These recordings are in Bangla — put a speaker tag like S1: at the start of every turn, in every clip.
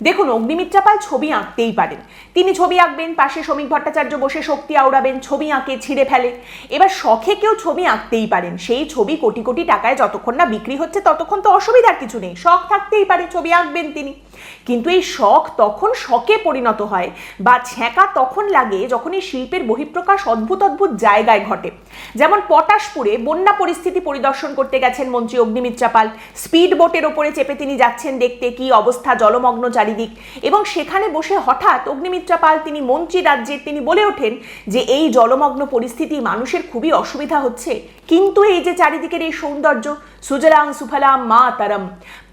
S1: দেখুন, অগ্নিমিত্রা পাল ছবি আঁকতেই পারেন। তিনি ছবি আঁকবেন, পাশে শ্রমিক ভট্টাচার্য বসে শক্তি আওড়াবেন, ছবি আঁকে ছিঁড়ে ফেলে। এবার শখে কেউ ছবি আঁকতেই পারেন, সেই ছবি কোটি কোটি টাকায় যতক্ষণ না বিক্রি হচ্ছে ততক্ষণ তো অসুবিধার কিছু নেই, শখ থাকতেই পারে, ছবি আঁকবেন তিনি। কিন্তু এই শখ তখন শখে পরিণত হয় বা ছ্যাঁকা তখন লাগে যখন এই শিল্পের বহিঃপ্রকাশ অদ্ভুত অদ্ভুত জায়গায় ঘটে। যেমন পটাশপুরে বন্যা পরিস্থিতি পরিদর্শন করতে গেছেন মন্ত্রী অগ্নিমিত্রা পাল। স্পিড বোটের ওপরে চেপে তিনি যাচ্ছেন দেখতে কি অবস্থা, জলমগ্ন চারিদিক, এবং সেখানে বসে হঠাৎ অগ্নিমিত্রা পাল, তিনি মন্ত্রী রাজ্যের, তিনি বলে ওঠেন যে এই জলমগ্ন পরিস্থিতি মানুষের খুবই অসুবিধা হচ্ছে, কিন্তু এই যে চারিদিকের এই সৌন্দর্য, সুজলাং সুফলাং মাতরম,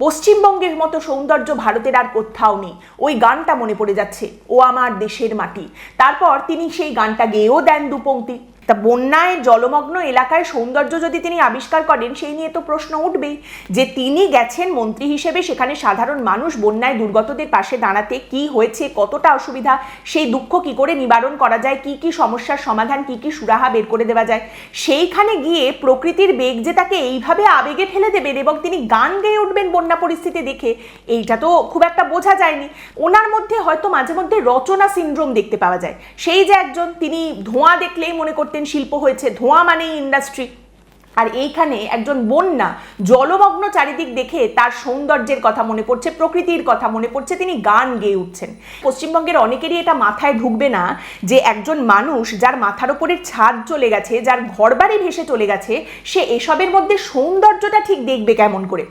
S1: পশ্চিমবঙ্গের মতো সৌন্দর্য ভারতের আর কোথাও নেই। ওই গানটা মনে পড়ে যাচ্ছে, ও আমার দেশের মাটি। তারপর তিনি সেই গানটা গেয়েও দেন দুপংক্তি। তা বন্যায় জলমগ্ন এলাকায় সৌন্দর্য যদি তিনি আবিষ্কার করেন, সেই নিয়ে তো প্রশ্ন উঠবেই যে তিনি গেছেন মন্ত্রী হিসেবে, সেখানে সাধারণ মানুষ বন্যায় দুর্গতদের পাশে দাঁড়াতে, কি হয়েছে, কতটা অসুবিধা, সেই দুঃখ কি করে নিবারণ করা যায়, কি কি সমস্যার সমাধান, কি কি সুরাহা বের করে দেওয়া যায়, সেইখানে গিয়ে প্রকৃতির বেগ যে তাকে এইভাবে আবেগে ঠেলে দেবেন এবং তিনি গান গেয়ে উঠবেন বন্যা পরিস্থিতি দেখে, এইটা তো খুব একটা বোঝা যায়নি। ওনার মধ্যে হয়তো মাঝে মধ্যে রচনা সিনড্রোম দেখতে পাওয়া যায়। সেই যে একজন, তিনি ধোঁয়া দেখলেই মনে করতেন শিল্প হয়েছে, ধোঁয়া মানেই ইন্ডাস্ট্রি। আর এইখানে একজন বন্যা জলমগ্ন চারিদিক দেখে তার সৌন্দর্যের কথা মনে পড়ছে, প্রকৃতির কথা মনে পড়ছে, তিনি গান গেয়ে উঠছেন। পশ্চিমবঙ্গের অনেকেরই এটা মাথায় ঢুকবে না যে একজন মানুষ যার মাথার ওপরের ছাদ চলে গেছে, যার ঘরবাড়ি ভেসে চলে গেছে, সে এসবের মধ্যে সৌন্দর্যটা ঠিক দেখবে কেমন করে।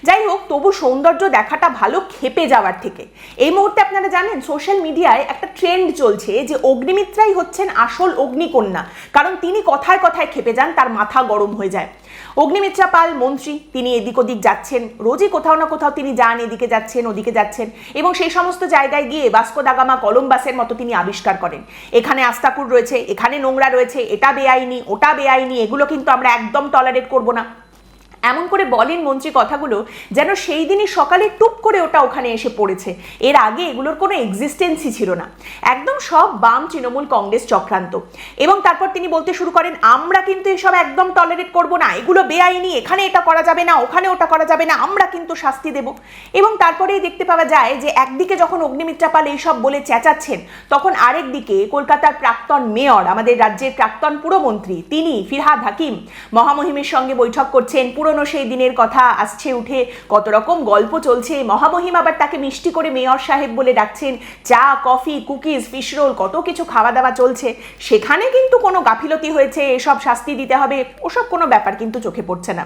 S1: যাই হোক, তবু সৌন্দর্য দেখাটা ভালো ক্ষেপে যাওয়ার থেকে। এই মুহূর্তে আপনারা জানেন সোশ্যাল মিডিয়ায় একটা ট্রেন্ড চলছে যে অগ্নিমিত্রাই হচ্ছেন আসল অগ্নিকন্যা, কারণ তিনি কথায় কথায় ক্ষেপে যান, তার মাথা গরম হয়ে যায়। অগ্নিমিত্রা পাল মন্ত্রী, তিনি এদিক ওদিক যাচ্ছেন, রোজই কোথাও না কোথাও তিনি যান, এদিকে যাচ্ছেন ওদিকে যাচ্ছেন, এবং সেই সমস্ত জায়গায় গিয়ে ভাস্কো দা গামা কলম্বাসের মতো তিনি আবিষ্কার করেন। এখানে আস্তাকুর রয়েছে, এখানে নোংরা রয়েছে, এটা বেআইনি, ওটা বেআইনি, এগুলো কিন্তু আমরা একদম টলারেট করব না। এমন করে বলেন মন্ত্রী কথাগুলো যেন সেই দিনই সকালে টুপ করে ওটা ওখানে এসে পড়েছে। এর আগে এগুলোর কোনো এক্সিস্টেন্সই ছিল না, একদম সব বাম তৃণমূল কংগ্রেস চক্রান্ত। এবং তারপর তিনি বলতে শুরু করেন, আমরা কিন্তু এসব একদম টলারেট করব না, এগুলো বেআইনি, এখানে এটা করা যাবে না, ওখানে ওটা করা যাবে না, আমরা কিন্তু শাস্তি দেব। এবং তারপরেই দেখতে পাওয়া যায় যে একদিকে যখন অগ্নিমিত্রা পাল এইসব বলে চেঁচাচ্ছেন, তখন আরেক দিকে কলকাতার প্রাক্তন মেয়র, আমাদের রাজ্যের প্রাক্তন পুরমন্ত্রী, তিনি ফিরহাদ হাকিম মহামহিমের সঙ্গে বৈঠক করছেন। পুরনো সেই দিনের কথা আসছে উঠে, কত রকম গল্প চলছে। মহামহিম আবার তাকে মিষ্টি করে মেয়র সাহেব বলে ডাকছেন, চা, কফি, কুকিজ, ফিশ রোল, কত কিছু খাওয়া দাওয়া চলছে। সেখানে কিন্তু কোনো গাফিলতি হয়েছে, এসব শাস্তি দিতে হবে, ওসব কোনো ব্যাপার কিন্তু চোখে পড়ছে না।